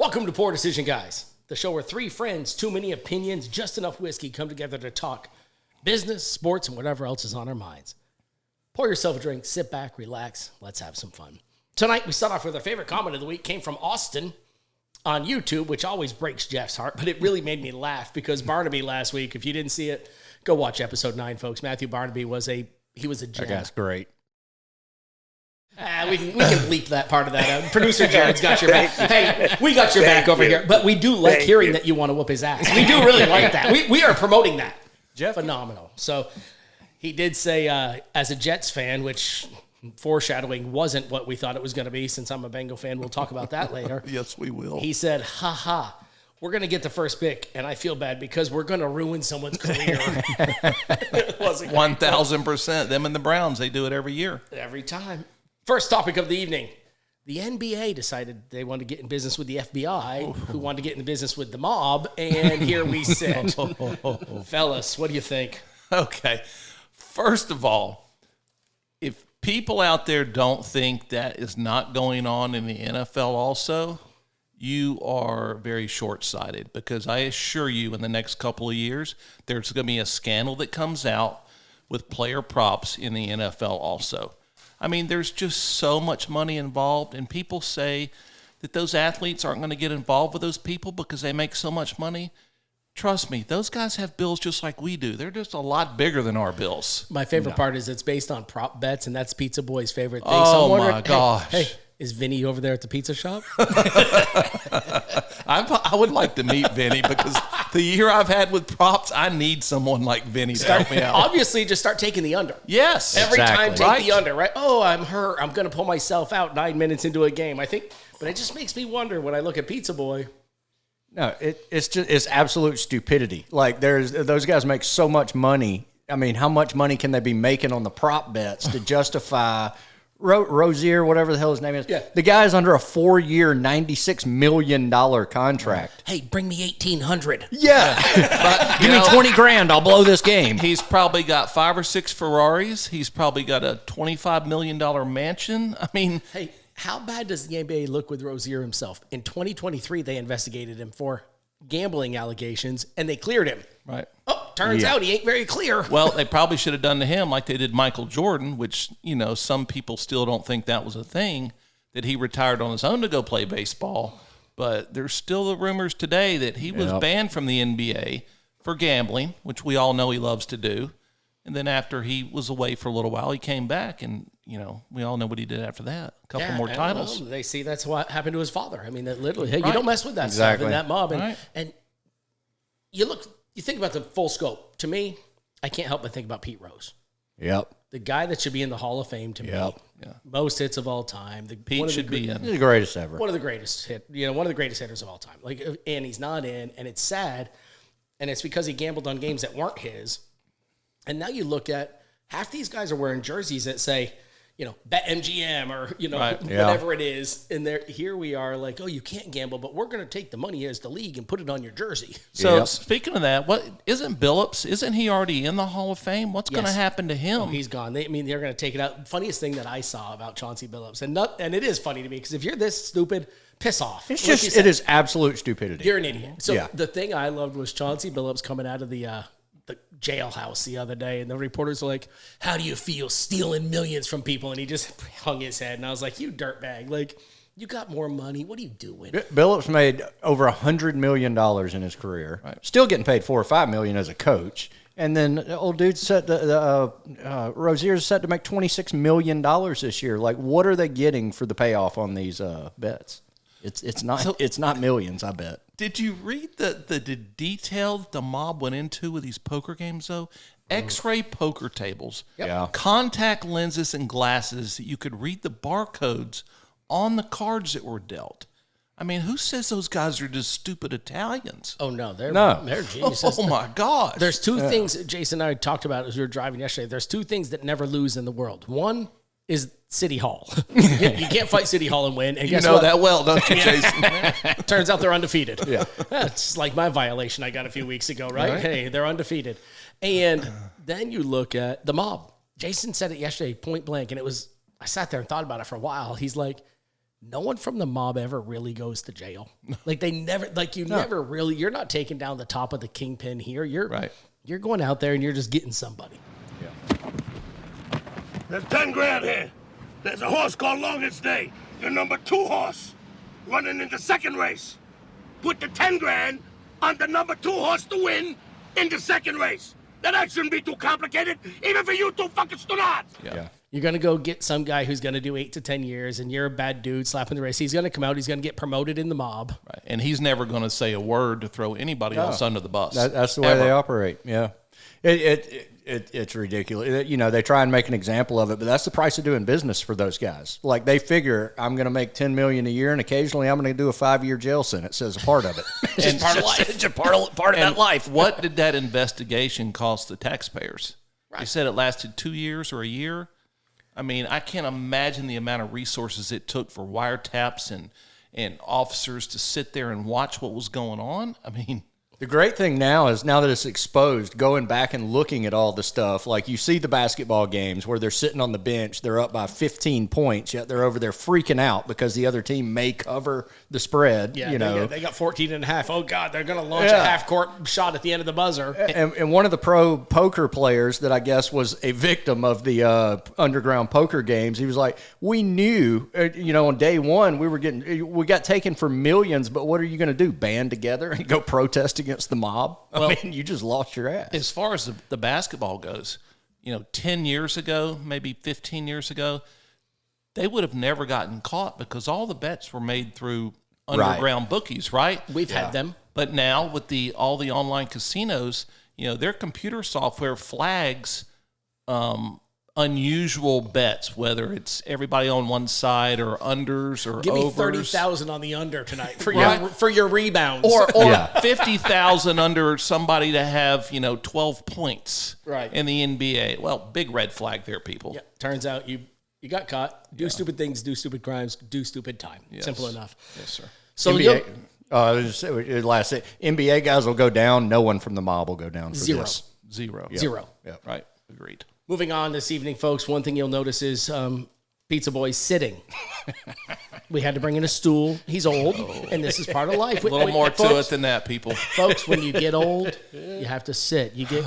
Welcome to Poor Decision Guys, the show where three friends, too many opinions, just enough whiskey come together to talk business, sports, and whatever else is on our minds. Pour yourself a drink, sit back, relax, let's have some fun. Tonight, we start off with our favorite comment of the week, came from Austin on YouTube, which always breaks Jeff's heart, but it really made me laugh because Barnaby last week, if you didn't see it, go watch episode 9, folks. Matthew Barnaby was a gem. That guy's great. We can bleep that part of that out. Producer Jared's got your back. Hey, we got your back over here. But we do like hearing that you want to whoop his ass. We do really like that. We are promoting that. Jeff, phenomenal. So he did say, as a Jets fan, which foreshadowing wasn't what we thought it was going to be, since I'm a Bengal fan. We'll talk about that later. Yes, we will. He said, we're going to get the first pick, and I feel bad because we're going to ruin someone's career. 1,000%. Them and the Browns, they do it every year. Every time. First topic of the evening. The NBA decided they wanted to get in business with the FBI, who wanted to get in business with the mob, and here we sit. Fellas, what do you think? Okay. First of all, if people out there don't think that is not going on in the NFL also, you are very short-sighted, because I assure you in the next couple of years, there's going to be a scandal that comes out with player props in the NFL also. I mean, there's just so much money involved, and people say that those athletes aren't going to get involved with those people because they make so much money. Trust me, those guys have bills just like we do. They're just a lot bigger than our bills. My favorite part is it's based on prop bets, and that's Pizza Boy's favorite thing. Oh, my gosh. Hey, is Vinny over there at the pizza shop? I would like to meet Vinny, because the year I've had with props, I need someone like Vinny to help me out. Obviously, just start taking the under. Yes. Every time, take Right. the under, right? Oh, I'm hurt. I'm going to pull myself out 9 minutes into a game. I think, but it just makes me wonder when I look at Pizza Boy. No, it's absolute stupidity. Like, those guys make so much money. I mean, how much money can they be making on the prop bets to justify Rozier, whatever the hell his name is? Yeah. The guy's under a 4-year, $96 million contract. Hey, bring me 1,800. Yeah. But, Give me 20 grand. I'll blow this game. He's probably got 5 or 6 Ferraris. He's probably got a $25 million mansion. I mean, Hey, how bad does the NBA look with Rozier himself? In 2023, they investigated him for gambling allegations, and they cleared him. right. Oh, turns out he ain't very clear. Well, they probably should have done to him like they did Michael Jordan, which, some people still don't think that was a thing, that he retired on his own to go play baseball. But there's still the rumors today that he was banned from the NBA for gambling, which we all know he loves to do. And then after he was away for a little while, he came back, and, we all know what he did after that. A couple more titles. They see that's what happened to his father. I mean, that literally, hey, you Right. don't mess with that Exactly. stuff in that mob. And, Right. and you think about the full scope. To me, I can't help but think about Pete Rose. Yep. The guy that should be in the Hall of Fame to me. Yep. Yeah. Most hits of all time. Pete should be in. He's the greatest ever. One of the greatest one of the greatest hitters of all time. And he's not in, and it's sad. And it's because he gambled on games that weren't his. And now you look at half these guys are wearing jerseys that say, Bet MGM or, Right. whatever it is. And here we are like, oh, you can't gamble, but we're going to take the money as the league and put it on your jersey. So speaking of that, isn't Billups? Isn't he already in the Hall of Fame? What's going to happen to him? Oh, he's gone. They're going to take it out. Funniest thing that I saw about Chauncey Billups, and it is funny to me because if you're this stupid, piss off. It is absolute stupidity. You're an idiot. So Yeah. the thing I loved was Chauncey Billups coming out of the jailhouse the other day, and the reporters were like, how do you feel stealing millions from people? And he just hung his head, and I was like, you dirtbag. Like, you got more money. What are you doing? Billups made over $100 million in his career. Right. Still getting paid $4 or $5 million as a coach. And then the old dude's set Rozier's set to make $26 million this year. Like, what are they getting for the payoff on these bets? It's not millions, I bet. Did you read the detail that the mob went into with these poker games, though? X-ray poker tables, Yeah. contact lenses and glasses that you could read the barcodes on the cards that were dealt. I mean, who says those guys are just stupid Italians? Oh, no. They're geniuses. Oh, my gosh. There's two things Jason and I talked about as we were driving yesterday. There's two things that never lose in the world. One is City Hall. You can't fight City Hall and win. And You guess know what? that well, don't you, Jason? Turns out they're undefeated. Yeah. That's like my violation I got a few weeks ago, right? Hey, they're undefeated. And then you look at the mob. Jason said it yesterday, point blank, and I sat there and thought about it for a while. He's like, no one from the mob ever really goes to jail. Like they never, like you never really, you're not taking down the top of the kingpin here. You're You're going out there and you're just getting somebody. Yeah. There's 10 grand here. There's a horse called Longest Day. Your number 2 horse running in the second race. Put the 10 grand on the number 2 horse to win in the second race. That shouldn't be too complicated, even for you two fucking stunards. Yeah. You're going to go get some guy who's going to do 8 to 10 years, and you're a bad dude slapping the race. He's going to come out. He's going to get promoted in the mob. Right. And he's never going to say a word to throw anybody else under the bus. That's the way they operate. Yeah. It's ridiculous. You know, they try and make an example of it, but that's the price of doing business for those guys. Like they figure I'm going to make $10 million a year, and occasionally I'm going to do a 5-year jail sentence as a part of it. It's just part of life. It's just part of that life. What did that investigation cost the taxpayers? Right. You said it lasted 2 years or a year. I mean, I can't imagine the amount of resources it took for wiretaps and officers to sit there and watch what was going on. I mean, the great thing now is now that it's exposed, going back and looking at all the stuff, like you see the basketball games where they're sitting on the bench, they're up by 15 points, yet they're over there freaking out because the other team may cover the spread. Yeah, you know, they got 14 and a half. Oh, God, they're going to launch a half-court shot at the end of the buzzer. And one of the pro poker players that I guess was a victim of the underground poker games, he was like, we knew, you know, on day one we got taken for millions, but what are you going to do, band together and go protest against the mob? I mean, you just lost your ass. As far as the basketball goes, you know, 10 years ago, maybe 15 years ago, they would have never gotten caught because all the bets were made through underground bookies, right? We've had them. But now with all the online casinos, you know, their computer software flags unusual bets, whether it's everybody on one side or unders or Give me overs. 30,000 on the under tonight for your rebounds. Or 50,000 under somebody to have, you know, 12 points in the NBA. Well, big red flag there, people. Yeah, turns out you got caught. Do stupid things, do stupid crimes, do stupid time. Yes. Simple enough. Yes, sir. So NBA, NBA guys will go down. No one from the mob will go down for Zero. this. Zero. Zero. Yeah. Right. Agreed. Moving on this evening, folks, one thing you'll notice is Pizza Boy's sitting. We had to bring in a stool. He's old, and this is part of life. A little more to it than that, people. Folks, when you get old, you have to sit. You get,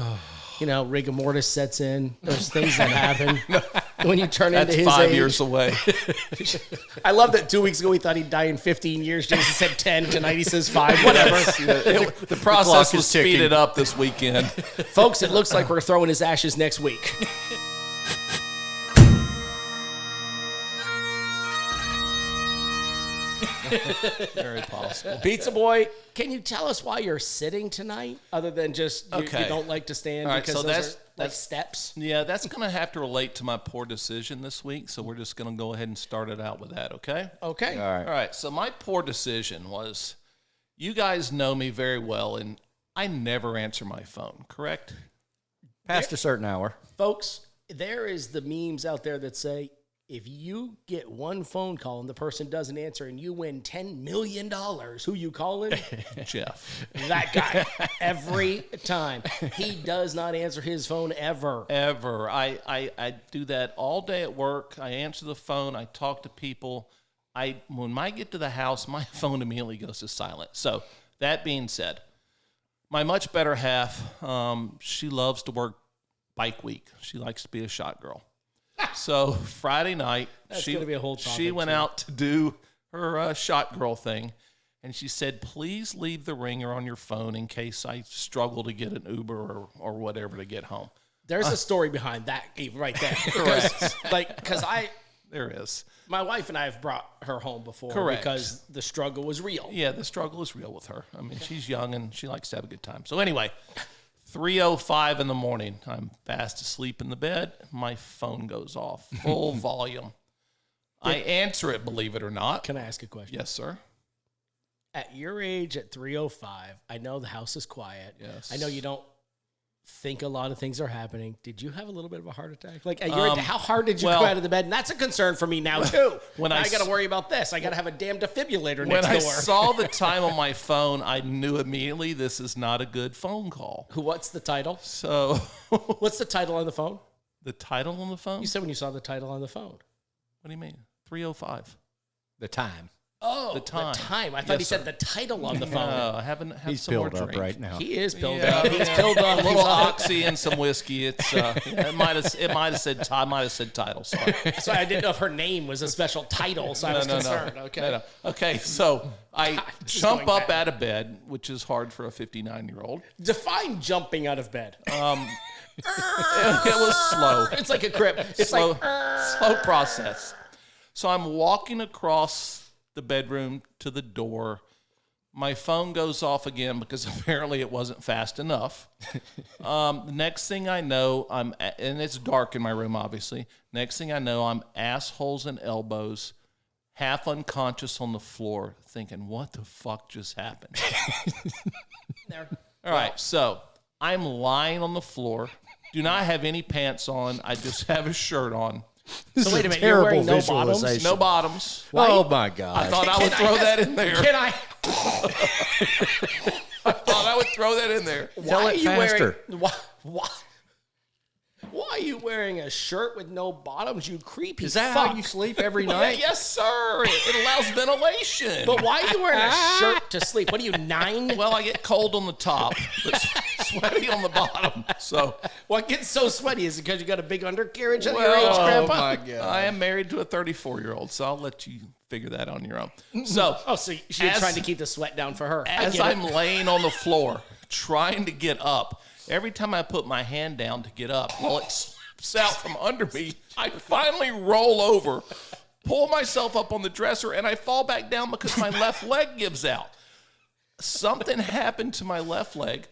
you know, rigor mortis sets in. There's things that happen when you turn into his 5 age. years away. I love that 2 weeks ago he thought he'd die in 15 years. Jason said 10. Tonight he says 5. Whatever. The process was speeded up this weekend. Folks, it looks like we're throwing his ashes next week. Very possible. Pizza Boy, can you tell us why you're sitting tonight, other than just you don't like to stand because so those are like steps? Yeah, that's going to have to relate to my poor decision this week, so we're just going to go ahead and start it out with that, okay? Okay. All right, so my poor decision was, you guys know me very well, and I never answer my phone, correct? Past a certain hour. Folks, there is the memes out there that say, if you get one phone call and the person doesn't answer and you win $10 million, who you calling? Jeff. That guy. Every time. He does not answer his phone ever. Ever. I do that all day at work. I answer the phone. I talk to people. When I get to the house, my phone immediately goes to silent. So that being said, my much better half, she loves to work bike week. She likes to be a shot girl. So Friday night, she went out to do her shot girl thing, and she said, please leave the ringer on your phone in case I struggle to get an Uber or whatever to get home. There's a story behind that right there. Because there is. My wife and I have brought her home before. Correct. Because the struggle was real. Yeah, the struggle is real with her. I mean, she's young and she likes to have a good time. So anyway, 3:05 in the morning, I'm fast asleep in the bed. My phone goes off, full volume. I answer it, believe it or not. Can I ask a question? Yes, sir. At your age, at 3:05, I know the house is quiet. Yes. I know you don't think a lot of things are happening. Did you have a little bit of a heart attack? Like, at your age, how hard did you go out of the bed? And that's a concern for me now, too. Now I got to worry about this. I got to have a damn defibrillator next door. When I saw the time on my phone, I knew immediately this is not a good phone call. What's the title? So, what's the title on the phone? The title on the phone? You said when you saw the title on the phone. What do you mean? 3:05. The time. Oh, The time. I thought he said the title on the phone. No, I haven't had He's some more filled up drink. right now. He is pilled up. He's pilled up. A little oxy and some whiskey. It's it might have said title. Sorry. So I didn't know if her name was a special title, so I was concerned. Okay. No. Okay, so I This is jump going up bad. out of bed, which is hard for a 59-year-old. Define jumping out of bed. It was slow. It's like a crib. It's slow, like slow process. So I'm walking across the bedroom to the door. My phone goes off again because apparently it wasn't fast enough. The next thing I know, and it's dark in my room, obviously. Next thing I know, I'm assholes and elbows, half unconscious on the floor, thinking, what the fuck just happened? there. All right, so I'm lying on the floor. Do not have any pants on. I just have a shirt on. So wait a minute, you're wearing no bottoms? visualization. No bottoms. Oh, my God. I thought I would throw that in there. Can I? I thought I would throw that in there. Tell Why it are you faster. Wearing, why are you wearing a shirt with no bottoms, you creepy Is that fuck? how you sleep every night? Yes, sir. It allows ventilation. But why are you wearing a shirt to sleep? What are you, 9? Well, I get cold on the top, but sweaty on the bottom. So, What gets so sweaty? Is it because you got a big undercarriage at your age, well, Grandpa? my God. I am married to a 34-year-old, so I'll let you figure that on your own. So, Oh, so she's As- trying to keep the sweat down for her. I as get it. I'm laying on the floor trying to get up, every time I put my hand down to get up, well, it slips out from under me. I finally roll over, pull myself up on the dresser, and I fall back down because my left leg gives out. Something happened to my left leg.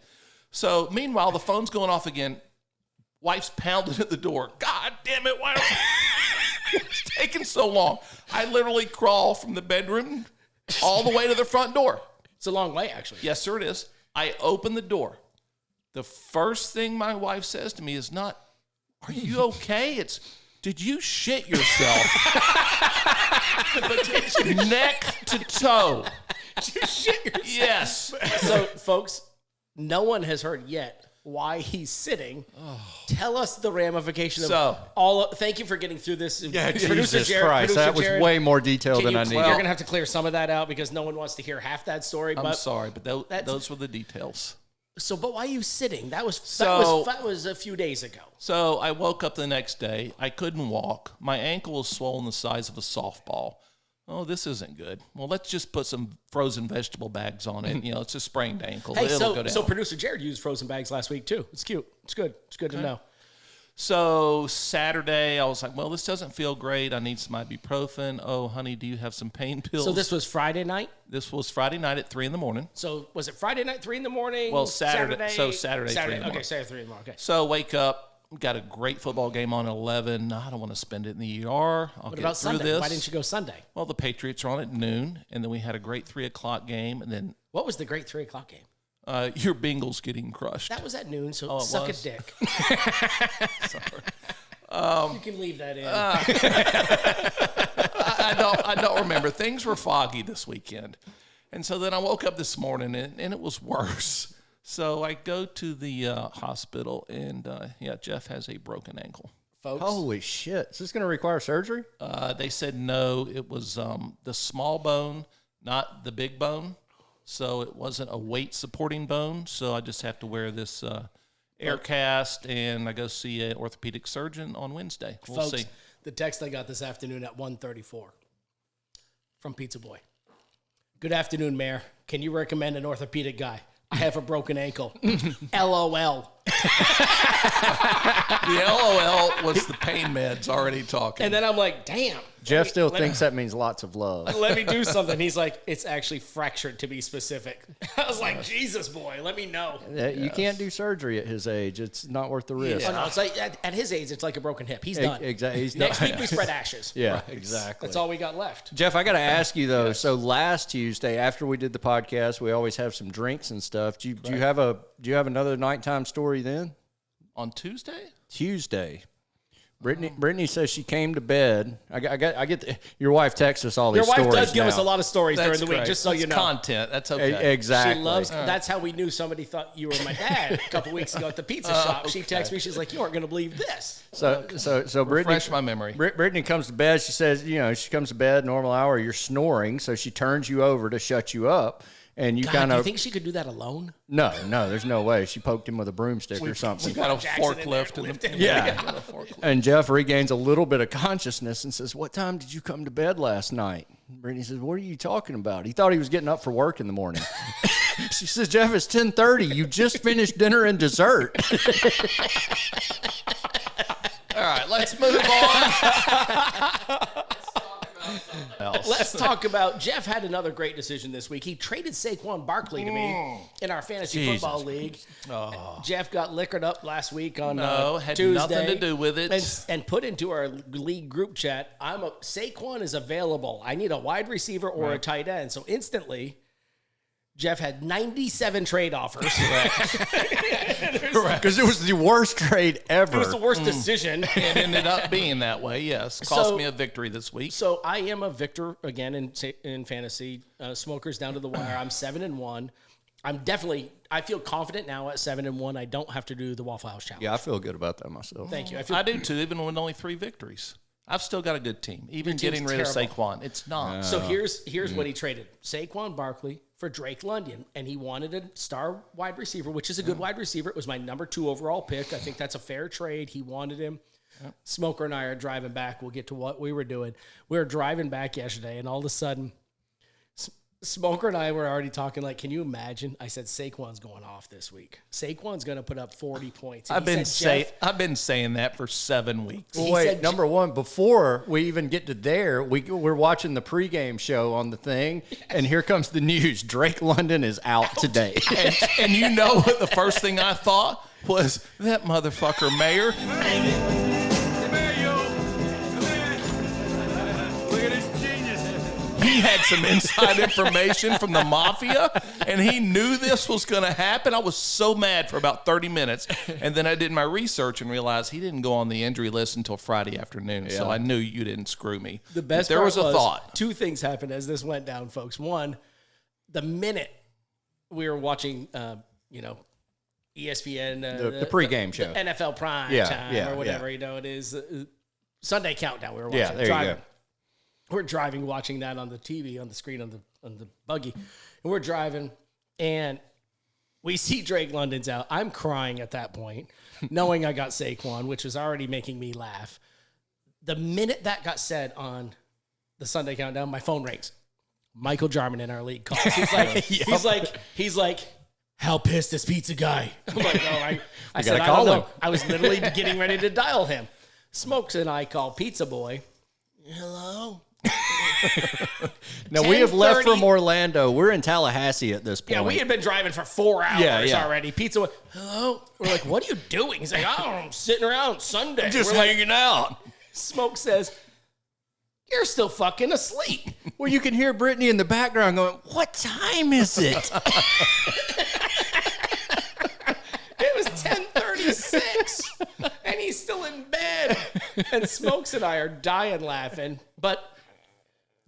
So meanwhile, the phone's going off again. Wife's pounding at the door. God damn it, why it's taking so long? I literally crawl from the bedroom all the way to the front door. It's a long way, actually. Yes, sir, it is. I open the door. The first thing my wife says to me is not, "Are you okay?" It's, "Did you shit yourself?" Neck to toe. You shit yourself. Yes. So, folks, no one has heard yet why he's sitting. Tell us the ramification of So- all. Thank you for getting through this. Jesus Christ, that was way more detailed than I needed. You're going to have to clear some of that out because no one wants to hear half that story. I'm But sorry, but that's- those were the details. but why are you sitting? That was a few days ago. So I woke up the next day. I couldn't walk. My ankle was swollen the size of a softball. Oh, this isn't good. Well, let's just put some frozen vegetable bags on it. You know, it's a sprained ankle. Hey, It'll go down. so producer Jared used frozen bags last week too. It's cute. It's good. It's good to know. So Saturday, I was like, well, this doesn't feel great. I need some ibuprofen. Oh, honey, do you have some pain pills? So this was Friday night. This was Friday night at 3 a.m. So was it Friday night, 3 a.m? Well, Saturday. So Saturday, 3 a.m. Okay, Saturday, 3 a.m. Okay. So wake up, got a great football game on at 11. I don't want to spend it in the ER. I'll What get about through Sunday? this. Why didn't you go Sunday? Well, the Patriots are on at noon, and then we had a great 3 o'clock game, and then What was the great 3 o'clock game? your Bengals getting crushed. That was at noon, so it suck was? a dick. Sorry. You can leave that in. I don't remember. Things were foggy this weekend. And so then I woke up this morning, and it was worse. So I go to the hospital, and Jeff has a broken ankle. Folks, Holy shit. Is this going to require surgery? They said no, it was the small bone, not the big bone. So it wasn't a weight-supporting bone. So I just have to wear this air cast, and I go see an orthopedic surgeon on Wednesday. We'll folks, see. the text I got this afternoon at 1:34 from Pizza Boy. Good afternoon, Mayor. Can you recommend an orthopedic guy? I have a broken ankle. LOL. The LOL was the pain meds already talking. And then I'm like, damn. Jeff still thinks that means lots of love. Let me do something. He's like, it's actually fractured to be specific. I was like, Jesus, boy, let me know. You can't do surgery at his age. It's not worth the risk. Oh, no, it's like at his age, it's like a broken hip. He's done. Exactly. He's Next done. week we spread ashes. Yeah, exactly. That's all we got left. Jeff, I got to ask you though. So last Tuesday, after we did the podcast, we always have some drinks and stuff. Do you have another nighttime story then? On Tuesday? Tuesday, Brittany says she came to bed. I get your wife texts us all these Your stories. wife does give now. us a lot of stories during That's the week, great. just so you That's know. content. That's okay. Exactly. She loves. That's how we knew somebody thought you were my dad a couple weeks ago at the pizza shop. She texted me. She's like, "You aren't going to believe this." So Brittany, Refresh my memory. Brittany comes to bed. She says, she comes to bed normal hour. You're snoring, so she turns you over to shut you up, and you God, kind do you of think she could do that alone? no. There's no way. She poked him with a broomstick or something. We got a Jackson in there, forklift in lift the him. Yeah. And Jeff regains a little bit of consciousness and says, "What time did you come to bed last night?" Brittany says, "What are you talking about?" He thought he was getting up for work in the morning. She says, "Jeff, it's 10:30. You just finished dinner and dessert." All right, let's move on. Let's talk about Jeff had another great decision this week. He traded Saquon Barkley to me in our fantasy football league. Jeff got liquored up last week on Had Tuesday, nothing to do with it. and put into our league group chat. Saquon is available. I need a wide receiver or a tight end. So instantly, Jeff had 97 trade offers. Because it was the worst trade ever. It was the worst decision. It ended up being that way, yes. Cost me a victory this week. So I am a victor again in fantasy. Smokers down to the wire. I'm 7-1. I feel confident now at 7-1. I don't have to do the Waffle House challenge. Yeah, I feel good about that myself. Thank you. I do too, even with only 3 victories. I've still got a good team. Even getting rid of Saquon, it's not. So here's what he traded: Saquon Barkley for Drake London, and he wanted a star wide receiver, which is a good wide receiver. It was my number 2 overall pick. I think that's a fair trade. He wanted him. Smoker and I are driving back. We'll get to what we were doing. We were driving back yesterday, and all of a sudden, Smoker and I were already talking like, can you imagine? I said, Saquon's going off this week. Saquon's going to put up 40 points. I've been saying that for 7 weeks. Well, wait, number one, before we even get to there, we're watching the pregame show on the thing, and here comes the news. Drake London is out today. And you know what the first thing I thought was, that motherfucker mayor. He had some inside information from the mafia, and he knew this was going to happen. I was so mad for about 30 minutes, and then I did my research and realized he didn't go on the injury list until Friday afternoon, so I knew you didn't screw me. The best but there part was a thought. 2 things happened as this went down, folks. One, the minute we were watching, ESPN, the pregame show, the NFL Prime Time or whatever it is, Sunday Countdown. We were watching. Yeah, there you go. We're driving, watching that on the TV, on the screen, on the buggy. And we're driving, and we see Drake London's out. I'm crying at that point, knowing I got Saquon, which was already making me laugh. The minute that got said on the Sunday Countdown, my phone rings. Michael Jarman in our league calls. He's like, how pissed is Pizza Guy? I'm like, I said, I don't know. I was literally getting ready to dial him. Smokes and I call Pizza Boy. Hello? Now, we have left from Orlando. We're in Tallahassee at this point. Yeah, we had been driving for 4 hours already. Pizza went, hello? We're like, what are you doing? He's like, I'm sitting around Sunday. Just We're hanging out. Smoke says, you're still fucking asleep. Well, you can hear Brittany in the background going, what time is it? It was 10:36, and he's still in bed. And Smokes and I are dying laughing. But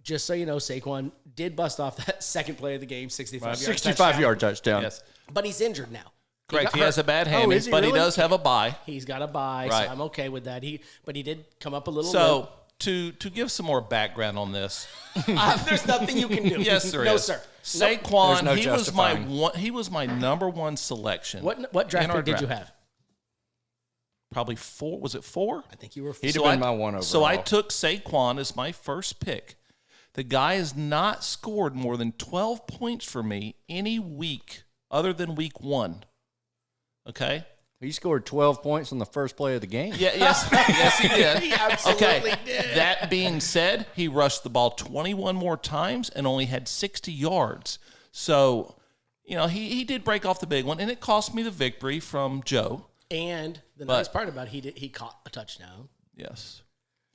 just so you know, Saquon did bust off that second play of the game, 65-yard touchdown. Yes. But he's injured now. Correct. He has a bad hammy, is he but really? he does have a bye. He's got a bye, Right. so I'm okay with that. But he did come up a little So to give some more background on this, there's nothing you can do. yes, there is. No, sir. Saquon, no he was justifying. he was my number 1 selection. What draft in our pick did you draft. have? Probably 4. Was it 4? I think you were. He'd have been my one overall. So I took Saquon as my first pick. The guy has not scored more than 12 points for me any week other than week 1. Okay? He scored 12 points on the first play of the game. Yeah, yes, he did. He absolutely Okay. did. That being said, he rushed the ball 21 more times and only had 60 yards. So, he did break off the big one, and it cost me the victory from Joe. And the nice part about he caught a touchdown. Yes.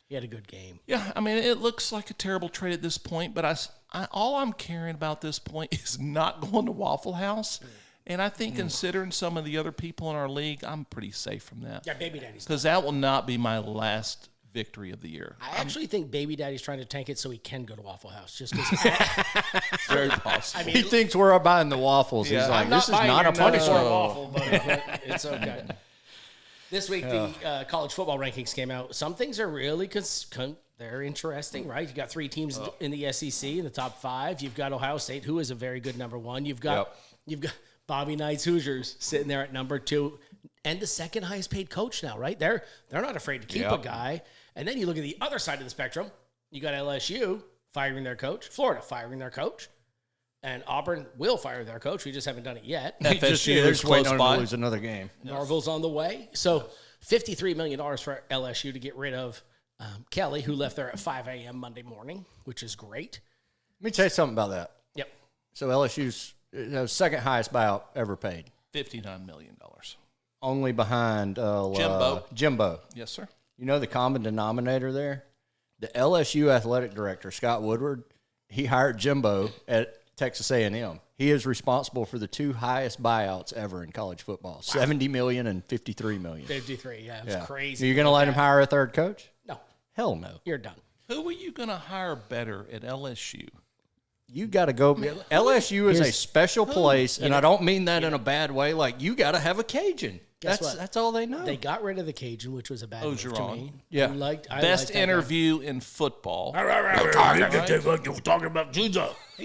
He had a good game. Yeah, I mean, it looks like a terrible trade at this point, but all I'm caring about at this point is not going to Waffle House And I think considering some of the other people in our league, I'm pretty safe from that. Yeah, Baby Daddy's. Because that will not be my last victory of the year. I actually think Baby Daddy's trying to tank it so he can go to Waffle House. Just because. Very possible. I mean, He thinks we're buying the waffles. He's like, this is not a punishment. waffle, but it's okay. This week, the college football rankings came out. Some things are really they're interesting, right? You got 3 teams in the SEC in the top 5. You've got Ohio State, who is a very good number 1. You've got Bobby Knight's Hoosiers sitting there at number 2, and the second highest paid coach now, right? They're not afraid to keep a guy. And then you look at the other side of the spectrum. You got LSU firing their coach, Florida firing their coach, and Auburn will fire their coach. We just haven't done it yet. FSU They're is just waiting close on him by. to lose another game. Marvel's on the way. So $53 million for LSU to get rid of Kelly, who left there at 5 a.m. Monday morning, which is great. Let me tell you something about that. Yep. So LSU's second highest buyout ever paid, $59 million. only behind Jimbo. Jimbo. Yes, sir. You know the common denominator there? The LSU athletic director, Scott Woodward, he hired Jimbo at Texas A&M. He is responsible for the 2 highest buyouts ever in college football, $70 million and $53 million. 53, yeah. It's crazy. You're going to let him hire a third coach? No, Hell no. you're done. Who are you going to hire better at LSU? You got to go. LSU is a special place, and I don't mean that in a bad way. Like, you got to have a Cajun. Guess what? That's all they know. They got rid of the Cajun, which was a bad move to Ogeron. me. Yeah. I liked Best that interview in football. You talking about Jesus? he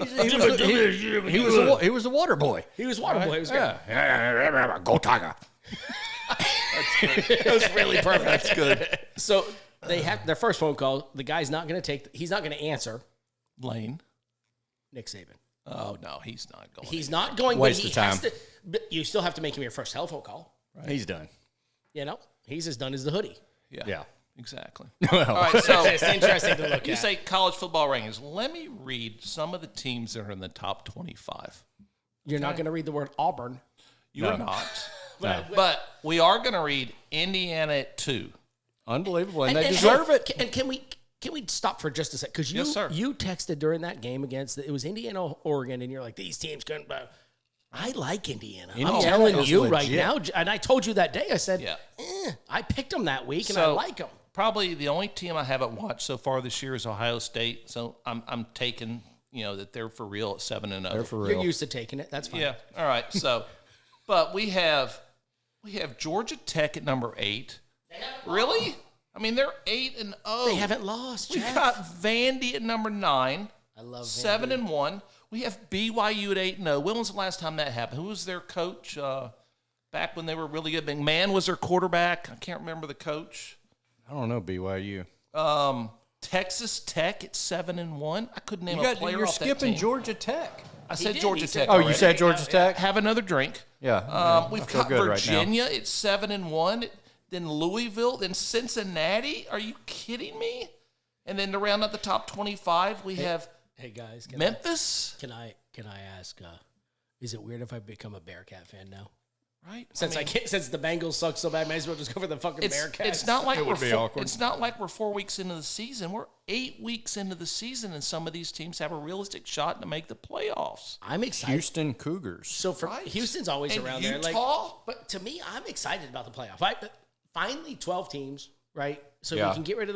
was the water boy. guy. He was water boy. It was great. Go Tiger. It was really perfect. That's good. So they have their first phone call. The guy's not going to he's not going to answer. Lane. Nick Saban. Oh, no, he's not going. He's not going. Waste but he of time. has to, but you still have to make him your first telephone call. He's done. You know, he's as done as the hoodie. Yeah. Exactly. Well, All right, so It's interesting to look you at. say college football rankings. Let me read some of the teams that are in the top 25. You're not going to read the word Auburn. You are not. No. But we are going to read Indiana at 2. unbelievable, and they deserve it. And can we stop for just a sec? Because Yes, sir. you texted during that game it was Indiana, Oregon, and you're like, these teams couldn't. I like Indiana. I'm Indiana telling is you right legit. now, and I told you that day. I said, Yeah. I picked them that week, and I So- like them. Probably the only team I haven't watched so far this year is Ohio State. So I'm taking, that they're for real at 7-0. They're for You're real. used to taking it. That's fine. Yeah. All right. So, but we have Georgia Tech at number 8. Really? I mean, they're 8-0. They haven't lost. We Jeff. got Vandy at number 9. I love 7-1. We have BYU at 8-0. When was the last time that happened? Who was their coach back when they were really good? McMahon was their quarterback. I can't remember the coach. I don't know BYU. Texas Tech at 7-1. I couldn't name a player You're off that skipping team. Georgia Tech. I said did. Georgia He said- Tech. Oh, you already. said Georgia Tech? Have another drink. Yeah. We've I feel got good right now. Virginia at 7-1. Then Louisville. Then Cincinnati. Are you kidding me? And then to round out the top 25, we have Hey guys, Memphis. Can I ask? Is it weird if I become a Bearcat fan now? Right. Since since the Bengals suck so bad, may as well just go for the fucking Bearcats. It's not like would be awkward. It's not like we're 4 weeks into the season. We're 8 weeks into the season, and some of these teams have a realistic shot to make the playoffs. I'm excited. Houston Cougars. So for Right. Houston's always And around there. Like, Utah? but to me, I'm excited about the playoff. Finally, 12 teams, right? So Yeah. we can get rid of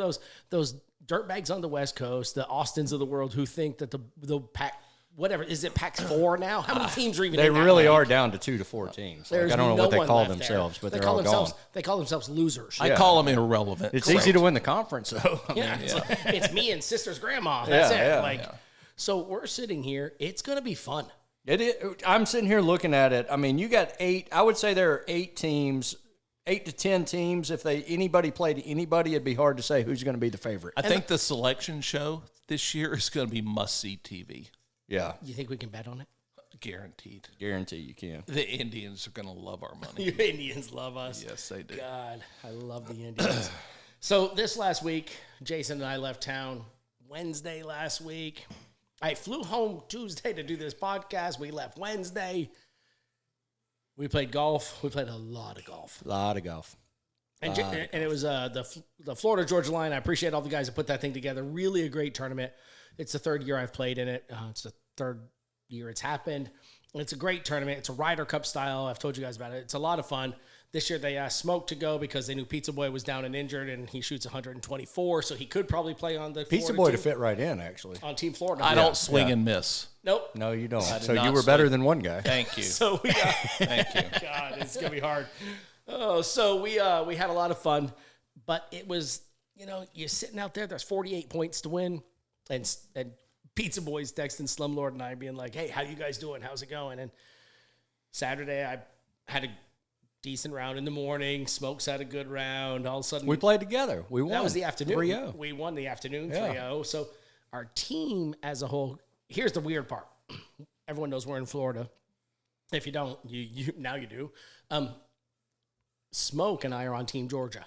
those dirtbags on the West Coast, the Austins of the world who think that the pack. Whatever, is it Pac-4 now? How many teams are even They in that really league? are down to 2 to 4 teams. Like, There's I don't know no what they one call left there. themselves, but They they're call all themselves, gone. They call themselves losers. I call them irrelevant. It's Correct. easy to win the conference, though. Yeah, it's me and sister's grandma. That's Yeah, it. yeah. So we're sitting here. It's going to be fun. I'm sitting here looking at it. I mean, you got 8. I would say there are 8 teams, 8 to 10 teams. If anybody played anybody, it'd be hard to say who's going to be the favorite. I think the selection show this year is going to be must-see TV. Yeah, You think we can bet on it? Guaranteed. guarantee you can. The Indians are going to love our money. You Indians love us. Yes, they do. God, I love the Indians. So this last week, Jason and I left town Wednesday last week. I flew home Tuesday to do this podcast. We left Wednesday. We played golf. We played a lot of golf. A lot of golf. And it was the Florida-Georgia line. I appreciate all the guys that put that thing together. Really a great tournament. It's the third year I've played in it. It's the third year it's happened. It's a great tournament. It's a Ryder Cup style. I've told you guys about it. It's a lot of fun. This year they asked Smoke to go because they knew Pizza Boy was down and injured, and he shoots 124, so he could probably play on the Pizza Florida Boy to team, fit right in, actually. on Team Florida. I don't swing and miss. Nope. No, you don't. did So not you were swing. better than one guy. Thank you. So we Thank you. God, it's gonna be hard. Oh, so we had a lot of fun, but it was, you're sitting out there. There's 48 points to win, and Pizza Boy's texting Slum Lord and I being like, "Hey, how you guys doing? How's it going?" And Saturday I had a decent round in the morning. Smokes had a good round. All of a sudden, We played together. We won. that was the afternoon. 3-0. We won the afternoon Yeah. 3-0. So our team as a whole, here's the weird part. Everyone knows we're in Florida. If you don't, you now you do. Smoke and I are on Team Georgia.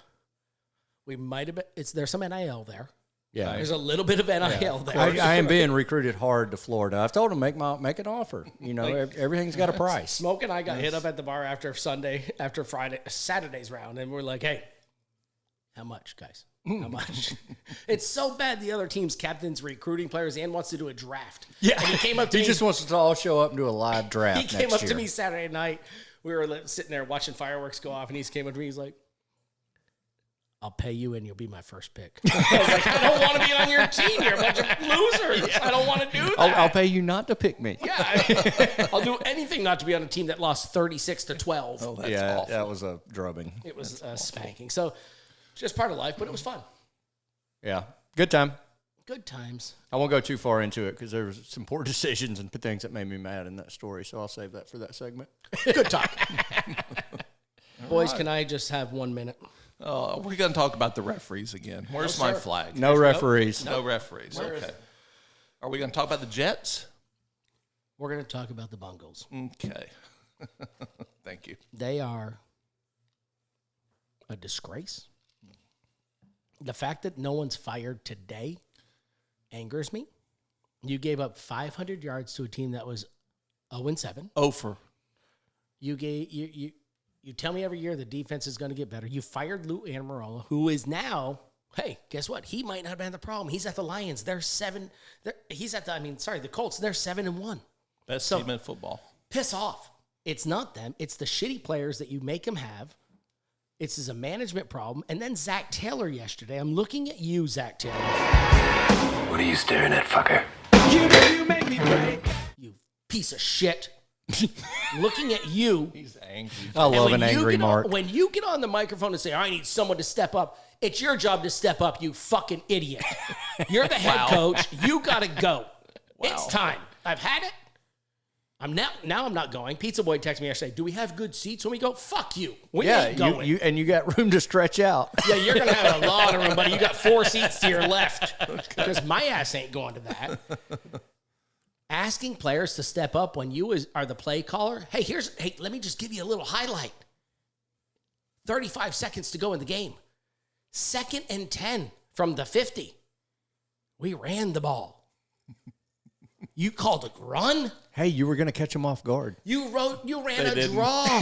We might have been, there's some NIL there. Yeah. There's a little bit of NIL there. I am being recruited hard to Florida. I've told them make an offer. Everything's got a price. Smoke and I got hit up at the bar after Saturday's round, and we're like, "Hey, how much, guys? How much?" It's so bad. The other team's captain's recruiting players and wants to do a draft. Yeah, and he came up to he me. just wants us to all show up and do a live draft. He came next up year. to me Saturday night. We were sitting there watching fireworks go off, and he came up to me. He's like, "I'll pay you, and you'll be my first pick." I was like, "I don't want to be on your team. You're a bunch of losers. I don't want to do that." I'll pay you not to pick me. Yeah, I'll do anything not to be on a team that lost 36-12. Oh, that's yeah, awful. that was a drubbing. It was a spanking. So, just part of life, but it was fun. Yeah, good time. Good times. I won't go too far into it because there was some poor decisions and things that made me mad in that story. So I'll save that for that segment. Good talk. Boys, can I just have 1 minute? We're going to talk about the referees again. Where's my flag? No referees. No referees. Where is Okay. it? Are we going to talk about the Jets? We're going to talk about the Bengals. Okay. Thank you. They are a disgrace. The fact that no one's fired today angers me. You gave up 500 yards to a team that was 0-7. Over. You tell me every year the defense is going to get better. You fired Lou Anamola, who is now, hey, guess what? He might not have been the problem. He's at the Lions. They're 7. The Colts. They're 7-1. Best So- team in football. Piss off. It's not them. It's the shitty players that you make them have. It's a management problem. And then Zach Taylor yesterday. I'm looking at you, Zach Taylor. What are you staring at, fucker? You piece of shit. Looking at you. He's angry. I And love when an you angry get Mark. when you get on the microphone and say, "I need someone to step up," it's your job to step up, you fucking idiot. You're the head coach. You got to go. It's time. I've had it. I'm now I'm not going. Pizza Boy texted me yesterday, "Do we have good seats when we go?" Fuck you. We ain't going. you got room to stretch out. Yeah, you're going to have a lot of room, buddy. You got 4 seats to your left because my ass ain't going to that. Asking players to step up when you are the play caller. Hey, let me just give you a little highlight. 35 seconds to go in the game. 2nd and 10 from the 50. We ran the ball. You called a run? Hey, you were going to catch them off guard. You ran a didn't. draw.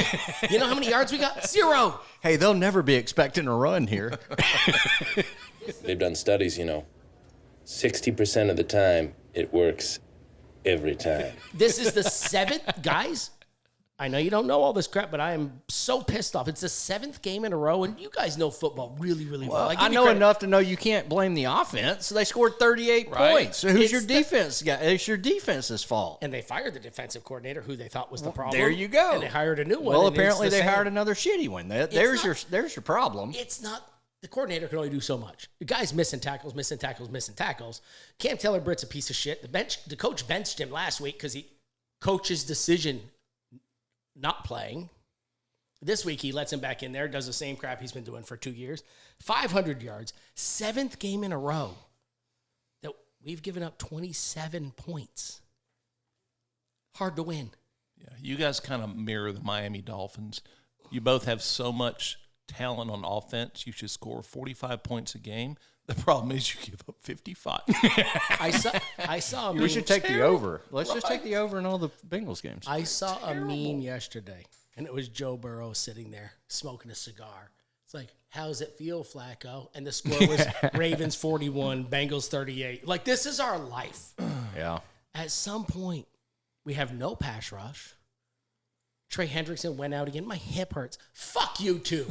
You know how many yards we got? 0. Hey, they'll never be expecting a run here. They've done studies, 60% of the time, it works every time. This is the 7th, guys. I know you don't know all this crap, but I am so pissed off. It's the 7th game in a row, and you guys know football really, really well. I know enough to know you can't blame the offense. They scored 38 points. So who's your defense guy? It's your defense's fault. And they fired the defensive coordinator, who they thought was the problem. There you go. And they hired a new one. Well, and it's apparently the they same. hired another shitty one. There's your problem. It's not. The coordinator can only do so much. The guy's missing tackles. Cam Taylor-Britt's a piece of shit. The coach benched him last week because coach's decision not playing. This week he lets him back in there, does the same crap he's been doing for 2 years. 500 yards, 7th game in a row that we've given up 27 points. Hard to win. Yeah, you guys kind of mirror the Miami Dolphins. You both have so much talent on offense. You should score 45 points a game. The problem is you give up 55. I saw. We should take the over. Let's just take the over in all the Bengals games. I saw a meme yesterday, and it was Joe Burrow sitting there smoking a cigar. It's like, how's it feel, Flacco? And the score was Ravens 41, Bengals 38. Like, this is our life. Yeah. At some point, we have no pass rush. Trey Hendrickson went out again. My hip hurts. Fuck you too.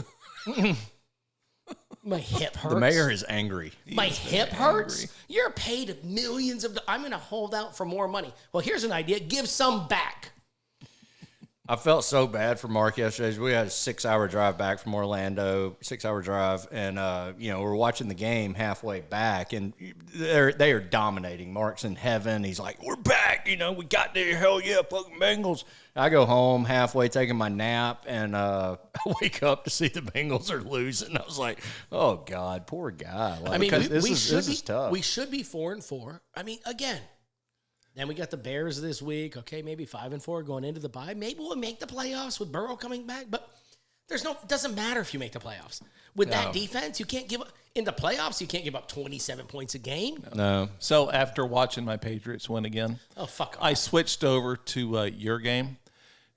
My hip hurts. The mayor is angry. My hip hurts? You're paid millions of dollars. I'm going to hold out for more money. Well, here's an idea. Give some back. I felt so bad for Mark yesterday. We had a 6-hour drive back from Orlando, 6-hour drive, and we're watching the game halfway back, and they are dominating. Mark's in heaven. He's like, "We're back! We got there. Hell yeah, fucking Bengals!" I go home halfway, taking my nap, and I wake up to see the Bengals are losing. I was like, "Oh God, poor guy." This is tough. We should be 4-4. I mean, again. Then we got the Bears this week. Okay, maybe 5-4 going into the bye. Maybe we'll make the playoffs with Burrow coming back. But it doesn't matter if you make the playoffs. With that defense, you can't give up in the playoffs. You can't give up 27 points a game. No. So after watching my Patriots win again, fuck off. I switched over to your game,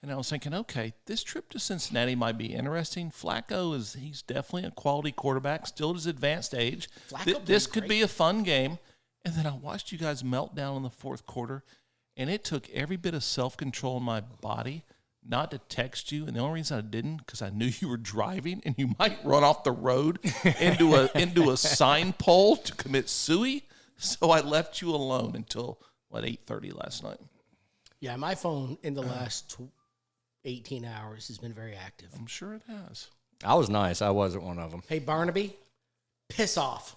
and I was thinking, okay, this trip to Cincinnati might be interesting. Flacco he's definitely a quality quarterback, still at his advanced age. This could be a fun game. And then I watched you guys melt down in the fourth quarter, and it took every bit of self-control in my body not to text you. And the only reason I didn't, because I knew you were driving and you might run off the road into a sign pole to commit suicide. So I left you alone until, 8:30 last night. Yeah, my phone in the last 18 hours has been very active. I'm sure it has. I was nice. I wasn't one of them. Hey, Barnaby. Piss off.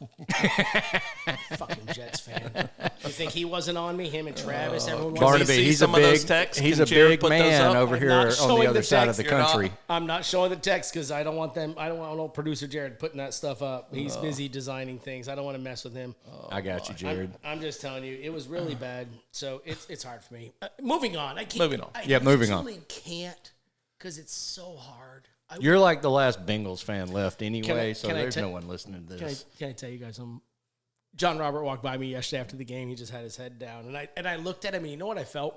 Fucking Jets fan. You think he wasn't on me? Him and Travis, everyone was. Barnaby, he's a big man over here on the other side of the country. I'm not showing the text because I don't want old producer Jared putting that stuff up. He's busy designing things. I don't want to mess with him. I got you, Jared. I'm just telling you, it was really bad. So it's hard for me. Moving on. Moving on. I moving on. really can't because it's so hard. You're like the last Bengals fan left anyway, so there's no one listening to this. Can I tell you guys something? John Robert walked by me yesterday after the game. He just had his head down. And I looked at him, and you know what I felt?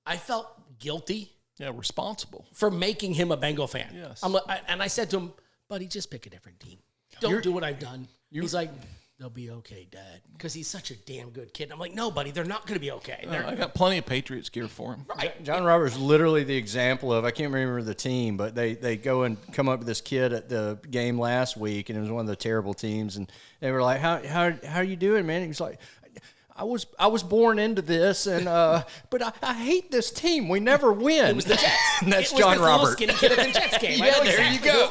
I felt guilty. Yeah, responsible. For making him a Bengal fan. Yes. And I said to him, buddy, just pick a different team. Don't do what I've done. He's like, they'll be okay, Dad. Because he's such a damn good kid. And I'm like, no, buddy, they're not going to be okay. I got plenty of Patriots gear for him. Right. John Roberts literally the example of, I can't remember the team, but they go and come up with this kid at the game last week, and it was one of the terrible teams, and they were like, how are you doing, man? And he was like, I was born into this, and but I hate this team. We never win. It was the Jets. And that's John Robert. Skinny kid at the Jets game. Yeah, there you go.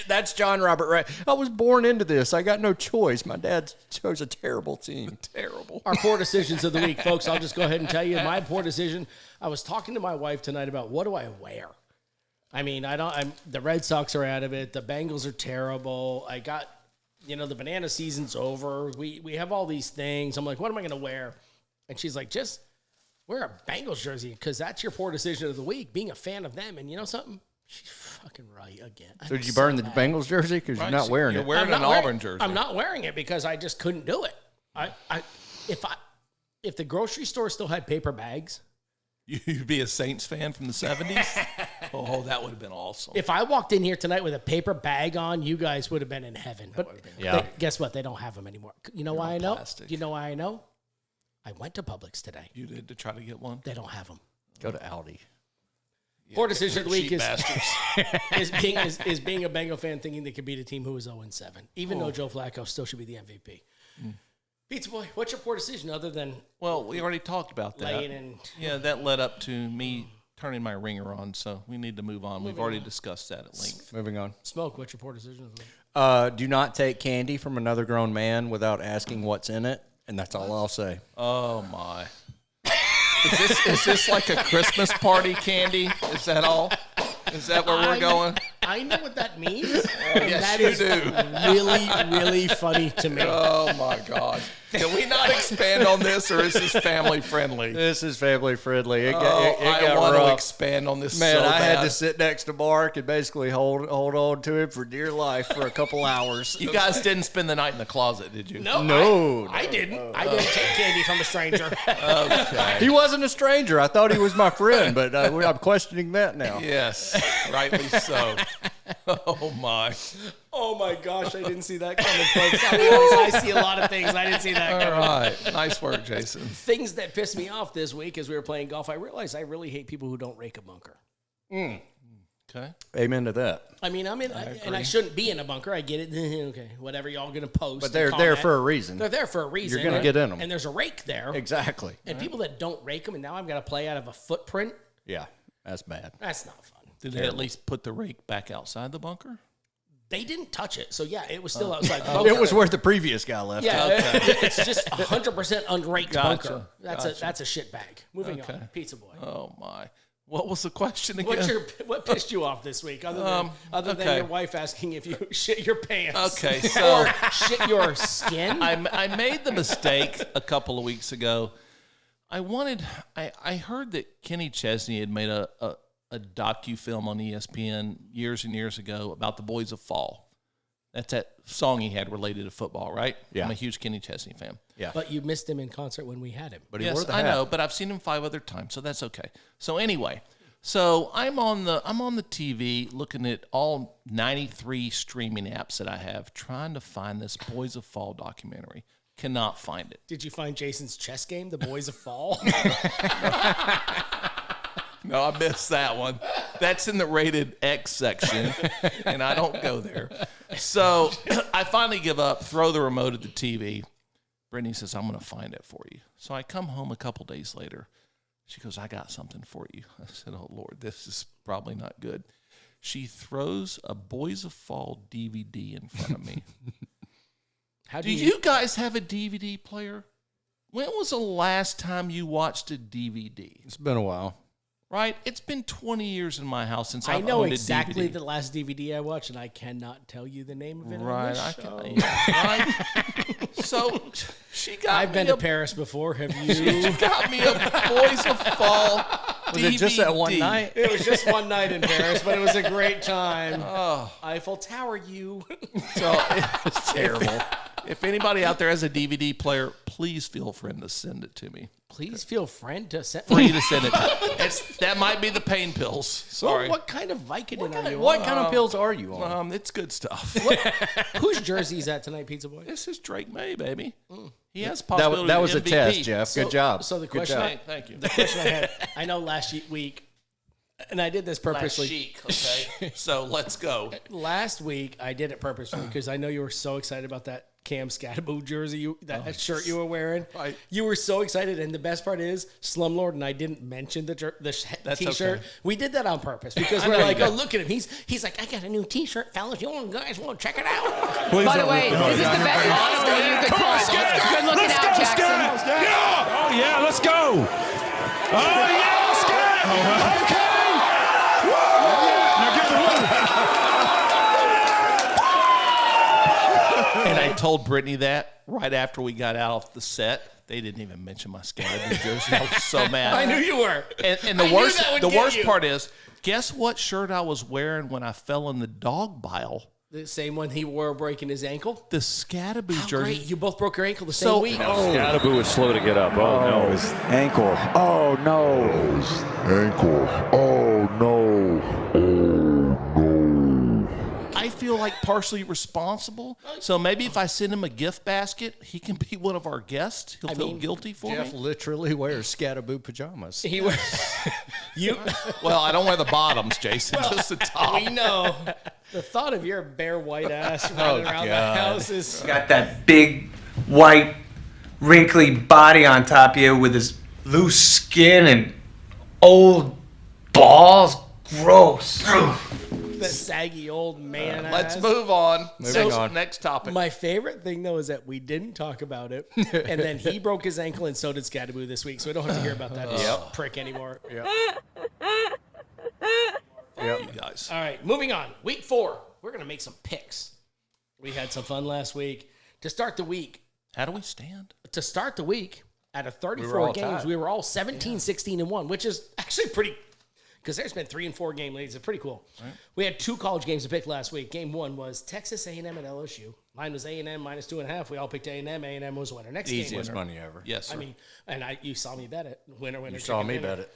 That's John Robert, right? I was born into this. I got no choice. My dad chose a terrible team. Terrible. Our poor decisions of the week, folks. I'll just go ahead and tell you my poor decision. I was talking to my wife tonight about what do I wear. I mean, the Red Sox are out of it. The Bengals are terrible. I got. The banana season's over. We have all these things. I'm like, what am I going to wear? And she's like, just wear a Bengals jersey because that's your poor decision of the week, being a fan of them. And you know something? She's fucking right again. So did you burn the Bengals jersey because you're not wearing it? You're wearing an Auburn jersey. I'm not wearing it because I just couldn't do it. If the grocery store still had paper bags. You'd be a Saints fan from the 70s? Oh, that would have been awesome. If I walked in here tonight with a paper bag on, you guys would have been in heaven. But guess what? They don't have them anymore. You know why I know? Do you know why I know? I went to Publix today. You did to try to get one? They don't have them. Go to Aldi. Poor decision of the week is being a Bengal fan thinking they could beat a team who is 0-7, even though Joe Flacco still should be the MVP. Pizza Boy, what's your poor decision other than we already talked about that. laying in? Yeah, that led up to me turning my ringer on, so we need to move on. We've already discussed that at length. Moving on. Smoke, what's your poor decision of the week? Do not take candy from another grown man without asking what's in it, and that's all I'll say. Oh, my. Is this like a Christmas party candy? Is that all? Is that where we're going? I know what that means. Yes, that you is do. really, really funny to me. Oh, my God. Can we not expand on this, or is this family friendly? This is family friendly. I want to expand on this. Man, so I bad. had to sit next to Mark and basically hold on to him for dear life for a couple hours. You guys didn't spend the night in the closet, did you? No. I didn't. I didn't take candy from a stranger. Okay. He wasn't a stranger. I thought he was my friend, but I'm questioning that now. Yes, rightly so. Oh, my. Oh, my gosh. I didn't see that coming, folks. I'll be honest, I see a lot of things. I didn't see that coming. All right. Nice work, Jason. Things that pissed me off this week as we were playing golf, I realized I really hate people who don't rake a bunker. Okay. Amen to that. I mean, I'm in, and I shouldn't be in a bunker. I get it. Okay, whatever y'all gonna post. But they're and there comment. for a reason. They're there for a reason. You're gonna get in them. And there's a rake there. Exactly. And people that don't rake them, and now I've got to play out of a footprint. Yeah, that's bad. That's not fun. Did they at least put the rake back outside the bunker? They didn't touch it, so yeah, it was still outside. The It bunker. was where the previous guy left. Yeah, it's just 100% unraked bunker. That's a shit bag. Moving on, Pizza Boy. Oh my! What was the question again? What pissed you off this week, other than your wife asking if you shit your pants? Okay, so or shit your skin. I made the mistake a couple of weeks ago. I heard that Kenny Chesney had made a docu-film on ESPN years and years ago about the Boys of Fall. That's that song he had related to football, right? Yeah. I'm a huge Kenny Chesney fan. Yeah. But you missed him in concert when we had him. But he wore Yes, the I hat. know, but I've seen him 5 other times, so that's okay. So anyway, I'm on the TV looking at all 93 streaming apps that I have, trying to find this Boys of Fall documentary. Cannot find it. Did you find Jason's chess game, The Boys of Fall? No, I missed that one. That's in the rated X section, and I don't go there. So I finally give up, throw the remote at the TV. Brittany says, I'm going to find it for you. So I come home a couple days later. She goes, I got something for you. I said, oh, Lord, this is probably not good. She throws a Boys of Fall DVD in front of me. Do you guys have a DVD player? When was the last time you watched a DVD? It's been a while. Right? It's been 20 years in my house since I I've know owned exactly a DVD. the last DVD I watched, and I cannot tell you the name of it. Right, On this I show. can. Yeah, right? So she got I've me been to Paris before. Have you? She got me a Boys of Fall Was DVD. it just that one night? It was just one night in Paris, but it was a great time. Oh, Eiffel Tower, you. so It's terrible. if anybody out there has a DVD player, please feel free to send it to me. Please feel free to send. Free to send it. That might be the pain pills. Sorry. What kind of Vicodin are you What on? kind of pills are you on? It's good stuff. Whose jersey is that tonight, Pizza Boy? This is Drake May, baby. He has That possibility. was a MVP. test, Jeff. Good job. So the Good question, job. Thank you. the question I had, I know last week, and I did this purposely. Chic, okay? So let's go. Last week I did it purposely because I know you were so excited about that Cam Scatterbo jersey, shirt you were wearing. Right. You were so excited, and the best part is Slum Lord and I didn't mention the That's t-shirt. okay. We did that on purpose because I we're know like, you oh, did. look at him. He's like, I got a new t-shirt, fellas. You guys want to check it out? By the way, this is the best possible you could call. Good looking out, Jackson. Yeah! Oh, yeah, let's go! Oh, yeah, let's go! Okay! Now give the And I told Brittany that right after we got out of the set. They didn't even mention my Scatterby jersey. I was so mad. I knew you were. And I the knew worst, that would the get worst you. part is, guess what shirt I was wearing when I fell in the dog pile? The same one he wore breaking his ankle. The Scatterby How jersey. great! You both broke your ankle the same So- week. Scatterbo was slow to get up. Oh, no. His ankle. Oh, no. Ankle. Oh no. Oh no. I feel like partially responsible. So maybe if I send him a gift basket, he can be one of our guests. He'll feel guilty for Jeff me. literally wears Scatterbo pajamas. He was. You. Well, I don't wear the bottoms, Jason, just the top. We know. The thought of your bare white ass running around the God. house is. Got that big, white, wrinkly body on top of you with his loose skin and old balls. Gross. The saggy old man. Let's ass. move on. Moving on. Next topic. My favorite thing though is that we didn't talk about it, and then he broke his ankle, and so did Scatterbo this week. So we don't have to hear about that prick anymore. You guys. All right, moving on. Week 4, we're gonna make some picks. We had some fun last week. To start the week, How do we stand? out of 34 all games, tied. we were all 17, 16, and 1, which is actually pretty. Because there's been 3 and 4 game leads. It's pretty cool. Right. We had 2 college games to pick last week. Game 1 was Texas A&M and LSU. Mine was A&M minus 2.5. We all picked A&M. A&M was winner. Next game, Easiest winner. money ever. Yes, sir. I mean, and you saw me bet it. Winner. You saw chicken me dinner. bet it.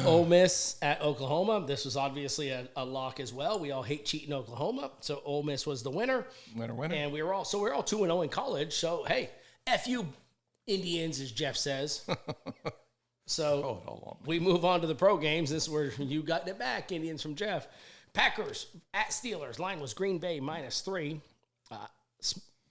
Ole Miss at Oklahoma. This was obviously a lock as well. We all hate cheating Oklahoma, so Ole Miss was the winner. Winner. And we were all 2-0 in college. So hey, F you Indians, as Jeff says. So we move on to the pro games. This is where you got it back, Indians from Jeff. Packers at Steelers. Line was Green Bay -3.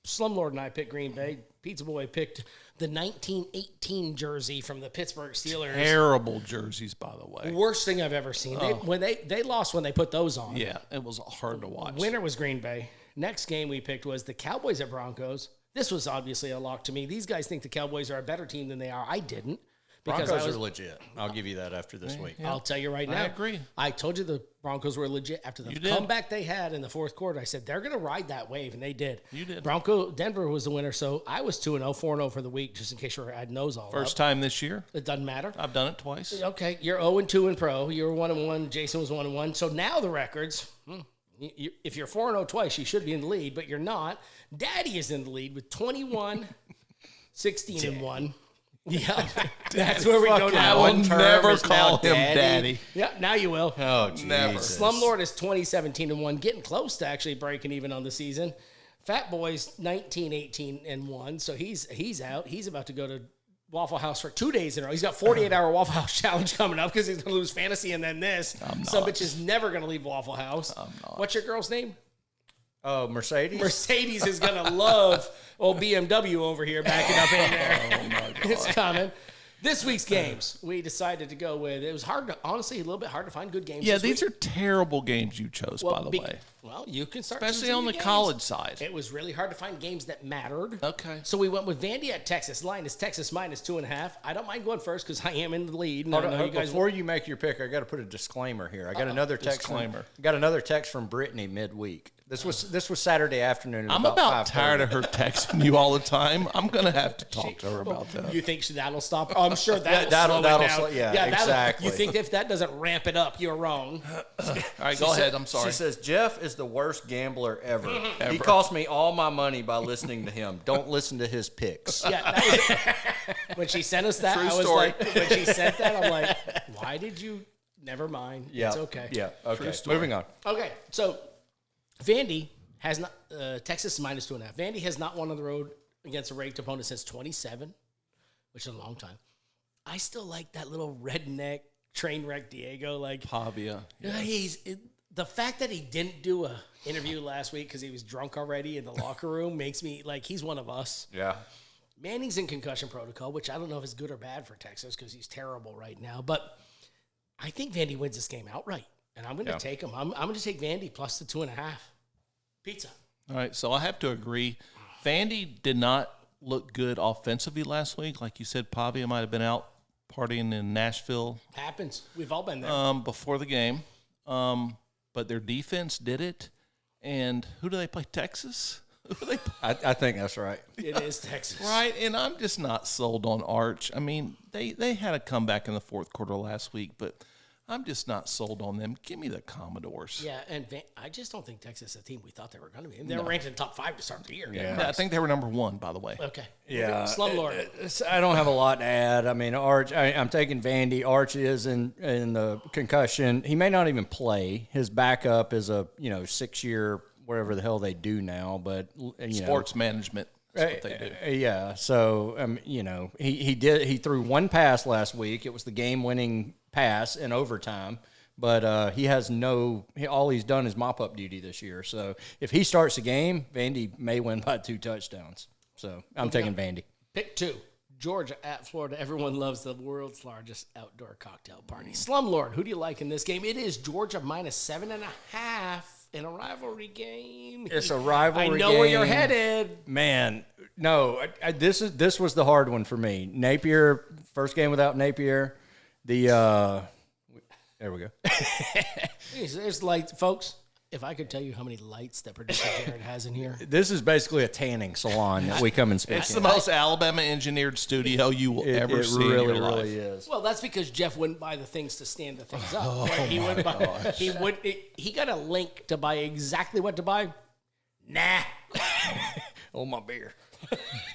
Slum Lord and I picked Green Bay. Pizza Boy picked the 1918 jersey from the Pittsburgh Steelers. Terrible jerseys, by the way. Worst thing I've ever seen. They lost when they put those on. Yeah, it was hard to watch. Winner was Green Bay. Next game we picked was the Cowboys at Broncos. This was obviously a lock to me. These guys think the Cowboys are a better team than they are. I didn't. Broncos are legit. I'll give you that after this week. I'll tell you right now. I agree. I told you the Broncos were legit after the comeback they had in the fourth quarter. I said they're going to ride that wave, and they did. You did. Denver was the winner, so I was 2-0, 4-0 for the week, just in case you're adding those all First up. time this year. It doesn't matter. I've done it twice. Okay, you're 0-2 in pro. You were 1-1. Jason was 1-1. So now the records. If you're 4-0 twice, you should be in the lead, but you're not. Daddy is in the lead with 21, 16-1. Yeah, that's where we go now. I will never call him Daddy. Yeah, now you will. Oh, never. Slum Lord is 20-17-1, getting close to actually breaking even on the season. Fat Boy's 19-18-1, so he's out. He's about to go to Waffle House for 2 days in a row. He's got 48-hour Waffle House challenge coming up because he's going to lose fantasy and then this. Some bitch is never going to leave Waffle House. I'm not. What's your girl's name? Oh, Mercedes? Mercedes is going to love old BMW over here backing up in there. Oh, my God. It's coming. This week's games, we decided to go with, it was hard to, honestly, a little bit hard to find good games. Yeah, these are terrible games you chose, by the way. Well, you can start especially choosing on the games. college side. It was really hard to find games that mattered. Okay. So we went with Vandy at Texas. Line is Texas -2.5. I don't mind going first because I am in the lead. And Before you make your pick, I got to put a disclaimer here. I got another text. Got another text from Brittany midweek. This was Saturday afternoon. I'm about tired of her texting you all the time. I'm gonna have to talk to her about that. You think that'll stop? Oh, I'm sure that'll slow it down. Exactly. You think if that doesn't ramp it up, you're wrong. All right, go ahead. I'm sorry. She says Jeff is the worst gambler ever. He cost me all my money by listening to him. Don't listen to his picks. Yeah, that was, when she sent us that, True I was story. like, when she sent that, I'm like, why did you? Never mind. Yeah, it's okay. Yeah. Okay. Moving on. Okay, so Vandy has not Texas is -2.5. Vandy has not won on the road against a ranked opponent since 27, which is a long time. I still like that little redneck train wreck Diego. Like Pavia. Yes. The fact that he didn't do a interview last week because he was drunk already in the locker room makes me like he's one of us. Yeah. Manning's in concussion protocol, which I don't know if it's good or bad for Texas because he's terrible right now. But I think Vandy wins this game outright, and I'm going to take him. I'm going to take Vandy plus the 2.5. Pizza. All right, so I have to agree. Vandy did not look good offensively last week. Like you said, Pavia might have been out partying in Nashville. Happens. We've all been there. Before the game. But their defense did it. And who do they play? Texas? Who do they play? I think that's right. It is Texas. Right, and I'm just not sold on Arch. I mean, they had a comeback in the fourth quarter last week, but I'm just not sold on them. Give me the Commodores. Yeah, and I just don't think Texas is a team we thought they were going to be. They were ranked in the top 5 to start the year. Yeah, I think they were number 1, by the way. Okay. Yeah. Slum Lord. I don't have a lot to add. I mean, Arch, I'm taking Vandy. Arch is in the concussion. He may not even play. His backup is a 6-year, whatever the hell they do now. But Sports management. That's what they do. Yeah. So he threw one pass last week. It was the game-winning pass in overtime. But he has all he's done is mop-up duty this year. So if he starts the game, Vandy may win by 2 touchdowns. So I'm taking Vandy. Pick 2. Georgia at Florida. Everyone loves the world's largest outdoor cocktail party. Slum Lord, who do you like in this game? It is Georgia -7.5 in a rivalry game. It's a rivalry game. I know where you're headed. Man, no, this was the hard one for me. Napier, first game without Napier. There we go. There's lights, folks. If I could tell you how many lights that producer Jared has in here. This is basically a tanning salon that we come and speak It's in. the most Alabama-engineered studio you will ever see in your life. It really is. Well, that's because Jeff wouldn't buy the things to stand the things up. He wouldn't buy. He got a link to buy exactly what to buy. Nah. Oh, my beer.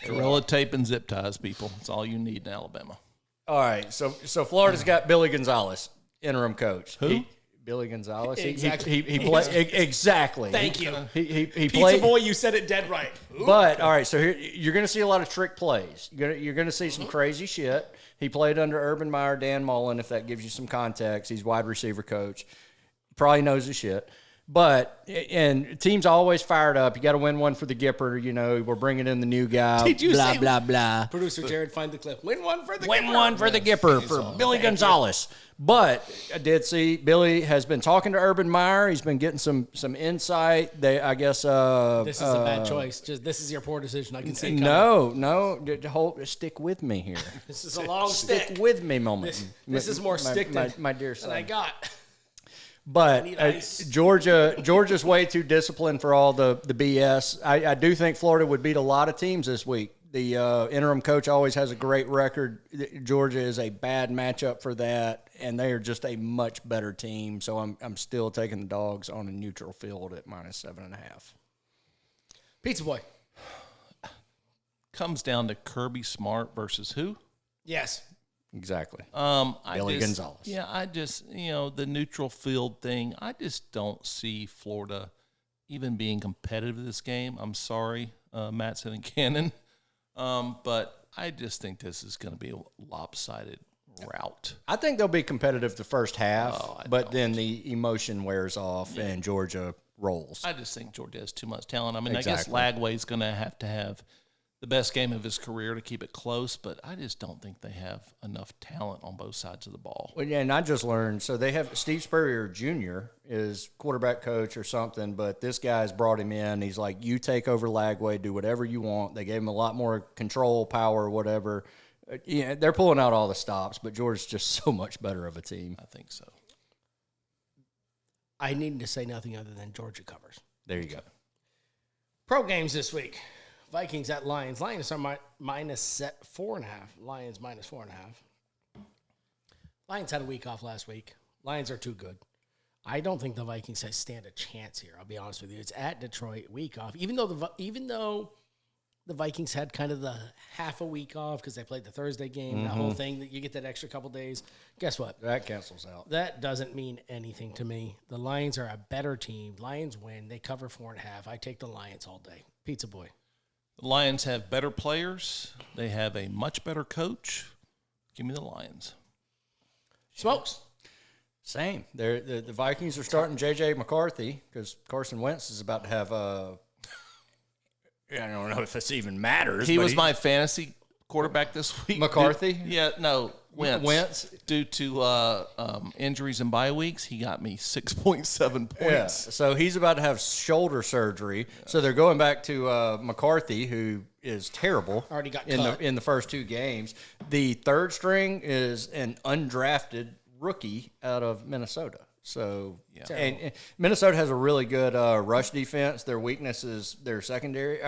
Gorilla tape and zip ties, people. That's all you need in Alabama. All right, so Florida's got Billy Gonzalez, interim coach. Who? Billy Gonzalez. Exactly. He played exactly. Thank you. He Pizza played. Boy, you said it dead right. Ooh. But all right, so here you're going to see a lot of trick plays. You're going to see some crazy shit. He played under Urban Meyer, Dan Mullen. If that gives you some context, he's wide receiver coach. Probably knows his shit. But and teams always fired up. You got to win one for the Gipper. You know, we're bringing in the new guy. Did you blah say, blah blah? Producer Jared, find the clip. Win one for the Win Gipper. one for the Gipper for Billy Gonzalez. But I did see Billy has been talking to Urban Meyer. He's been getting some insight. I guess this is a bad choice. This is your poor decision. I can see it coming. No. Stick with me here. This is a long stick. Stick with me moment. This is more stick my dear son. than I got. But Georgia's way too disciplined for all the BS. I do think Florida would beat a lot of teams this week. The interim coach always has a great record. Georgia is a bad matchup for that, and they are just a much better team. So I'm still taking the Dogs on a neutral field at -7.5. Pizza Boy. Comes down to Kirby Smart versus who? Yes. Exactly. Billy Gonzalez. Yeah, I just, the neutral field thing, I just don't see Florida even being competitive in this game. I'm sorry, Matson and Cannon. But I just think this is going to be a lopsided rout. I think they'll be competitive the first half, but then the emotion wears off and Georgia rolls. I just think Georgia has too much talent. I mean, Exactly. I guess Lagway's going to have the best game of his career to keep it close, but I just don't think they have enough talent on both sides of the ball. Well, yeah, and I just learned, so they have Steve Spurrier Jr. is quarterback coach or something, but this guy's brought him in. He's like, you take over Lagway, do whatever you want. They gave him a lot more control, power, whatever. Yeah, they're pulling out all the stops, but Georgia's just so much better of a team. I think so. I need to say nothing other than Georgia covers. There you go. Pro games this week. Vikings at Lions. Lions are -4.5. Lions -4.5. Lions had a week off last week. Lions are too good. I don't think the Vikings stand a chance here. I'll be honest with you. It's at Detroit, week off. Even though the Vikings had kind of the half a week off because they played the Thursday game, that whole thing that you get that extra couple days. Guess what? That cancels out. That doesn't mean anything to me. The Lions are a better team. Lions win. They cover 4.5. I take the Lions all day. Pizza Boy. The Lions have better players. They have a much better coach. Give me the Lions. Smokes. Same. The Vikings are starting J.J. McCarthy because Carson Wentz is about to have I don't know if this even matters. He was my fantasy quarterback this week. McCarthy? Wentz. Due to injuries and bye weeks, he got me 6.7 points. Yeah. So he's about to have shoulder surgery. Yeah. So they're going back to McCarthy, who is terrible. Already got cut in the first two games. The third string is an undrafted rookie out of Minnesota. So and Minnesota has a really good rush defense. Their weakness is their secondary.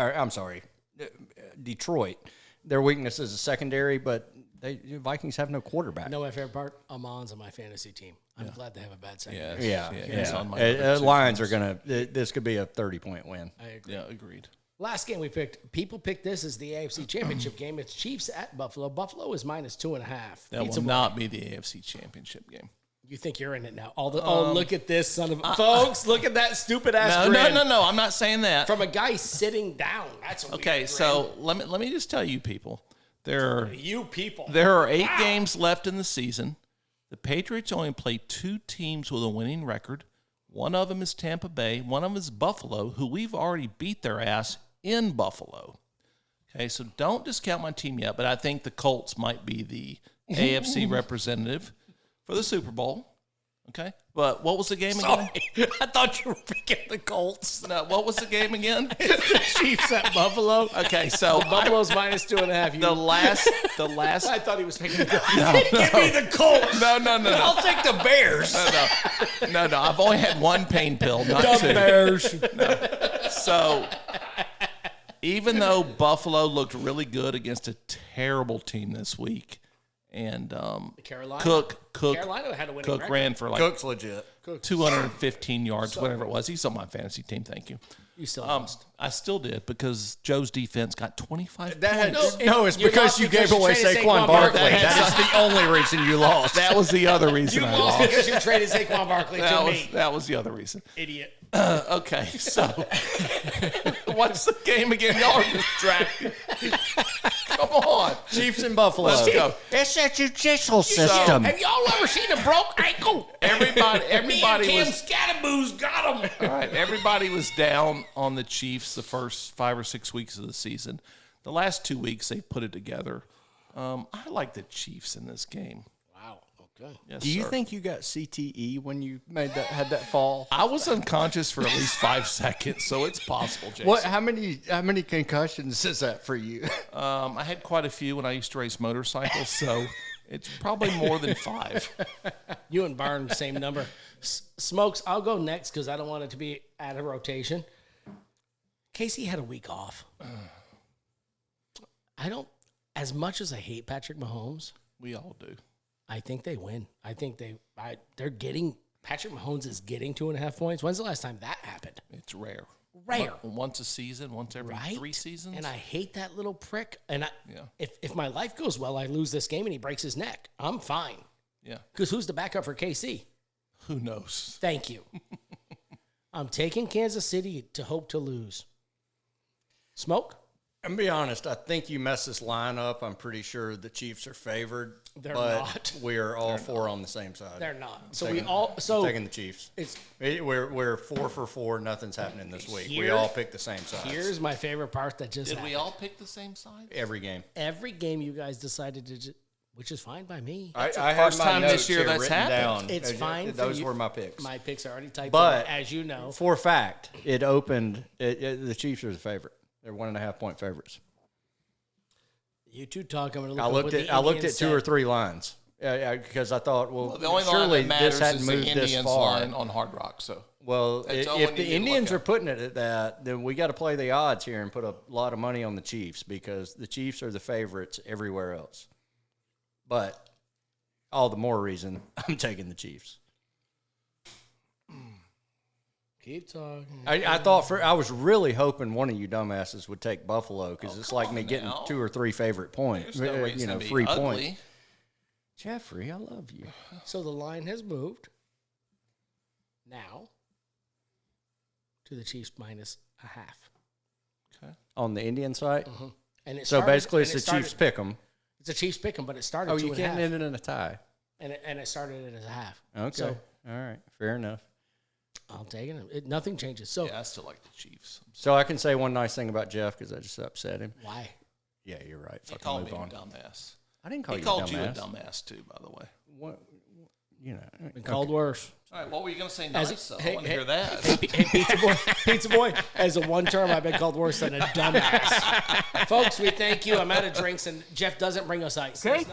Detroit. Their weakness is a secondary, but Vikings have no quarterback. You know my favorite part? Amon's on my fantasy team. I'm glad they have a bad secondary. Yeah. Lions are going to – this could be a 30-point win. I agree. Yeah, agreed. Last game we picked, people picked this as the AFC Championship game. It's Chiefs at Buffalo. Buffalo is -2.5. That will not be the AFC Championship game. You think you're in it now. Look at this son of a... Folks, look at that stupid-ass grin. No. I'm not saying that. From a guy sitting down. That's a okay, weird so let me just tell you people. There are 8 games left in the season. The Patriots only play 2 teams with a winning record. One of them is Tampa Bay. One of them is Buffalo, who we've already beat their ass in Buffalo. Okay, so don't discount my team yet, but I think the Colts might be the AFC representative for the Super Bowl. Okay, but what was the game again? I thought you were picking the Colts. No, what was the game again? The Chiefs at Buffalo. Okay, so Buffalo's -2.5. The last. I thought he was picking the Colts. Give me the Colts. No. I'll take the Bears. No. I've only had one pain pill, not the 2. Bears. No. So, even though Buffalo looked really good against a terrible team this week, And Carolina. Cook Carolina had a winning record. ran for like Cook's legit. 215 yards, whatever it was. He's on my fantasy team. Thank you. You still lost. I still did because Joe's defense got 25 That points. had, it's because you gave away Saquon Barkley. That is the only reason you lost. That was the other reason I lost. Because you traded Saquon Barkley to me. That was the other reason. Idiot. Okay, so what's the game again? Y'all are distracted. Come on. Chiefs and Buffalo. Let's go. It's a judicial system. Have y'all ever seen a broke ankle? Everybody Me and Cam was Scatterboos got him. all right. Everybody was down on the Chiefs the first 5 or 6 weeks of the season. The last 2 weeks they put it together. I like the Chiefs in this game. Wow. Okay. Yes, Do you sir. think you got CTE when you had that fall? I was unconscious for at least 5 seconds, so it's possible, Jason. What? How many concussions is that for you? I had quite a few when I used to race motorcycles, so it's probably more than 5. You and Barn, same number. Smokes, I'll go next because I don't want it to be out of rotation. Casey had a week off. As much as I hate Patrick Mahomes, We all do. I think they win. I think Patrick Mahomes is getting 2.5 points. When's the last time that happened? It's rare. Rare. Once a season, once every 3 seasons. And I hate that little prick. And Yeah. if my life goes well, I lose this game and he breaks his neck. I'm fine. Yeah. Because who's the backup for KC? Who knows? Thank you. I'm taking Kansas City to hope to lose. Smoke? I'm be honest. I think you messed this line up. I'm pretty sure the Chiefs are favored. They're but not. We are all four on the same side. They're not. I'm taking the Chiefs. It's We're 4 for 4. Nothing's happening this week. We Here- all pick the same side. here's my favorite part that just Did happened. we all pick the same side? Every game. Every game you guys decided to, which is fine by me. I the had first my time this notes year here that's written happened. down. It's fine for Those you. were my picks. My picks are already typed But in, as you know. For a fact, it opened. The Chiefs are the favorite. They're 1.5 point favorites. You two talk. I'm going to I look looked up at what the two Indians or said. 3 lines because I thought, The only line surely that matters this hadn't is the moved this Indians far. line on Hard Rock. So Well, That's all if we the need to Indians look are putting it at that, then we got to play the odds here and put a lot of money on the Chiefs because the Chiefs are the favorites everywhere else. But all the more reason I'm taking the Chiefs. Keep talking. I was really hoping one of you dumbasses would take Buffalo because it's like me getting now. 2 or 3 favorite points. there's no reason to be free ugly. points. Jeffrey, I love you. So the line has moved now to the Chiefs minus a half. On the Indian side? And it So started- basically and it's it the Chiefs pick 'em. It's a Chiefs pick 'em, but it started Oh, 2.5. you can't end it in a tie. And it started it as a half. Okay. So All right. Fair enough. I'm taking it. Nothing changes. So Yeah, I still like the Chiefs. So I can say one nice thing about Jeff because I just upset him. why? Yeah, you're right. He Fucking called move me a on. dumbass. I didn't call He you called a dumbass. you a dumbass too, by the way. What, you know. Been called worse. All right, what were you going to say As nice? a- I hey, want to hey, hear that. Hey, Pizza Boy. As a one term, I've been called worse than a dumbass. Folks, we thank you. I'm out of drinks, and Jeff doesn't bring us ice. Okay.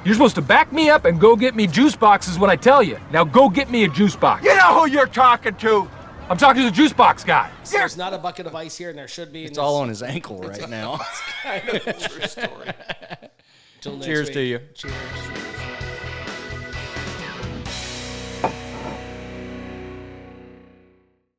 You're supposed to back me up and go get me juice boxes when I tell you. Now go get me a juice box. You know who you're talking to. I'm talking to the juice box guy. There's not a bucket of ice here, and there should be. It's all on his ankle right now. True story. Till next Cheers week. to you. Cheers.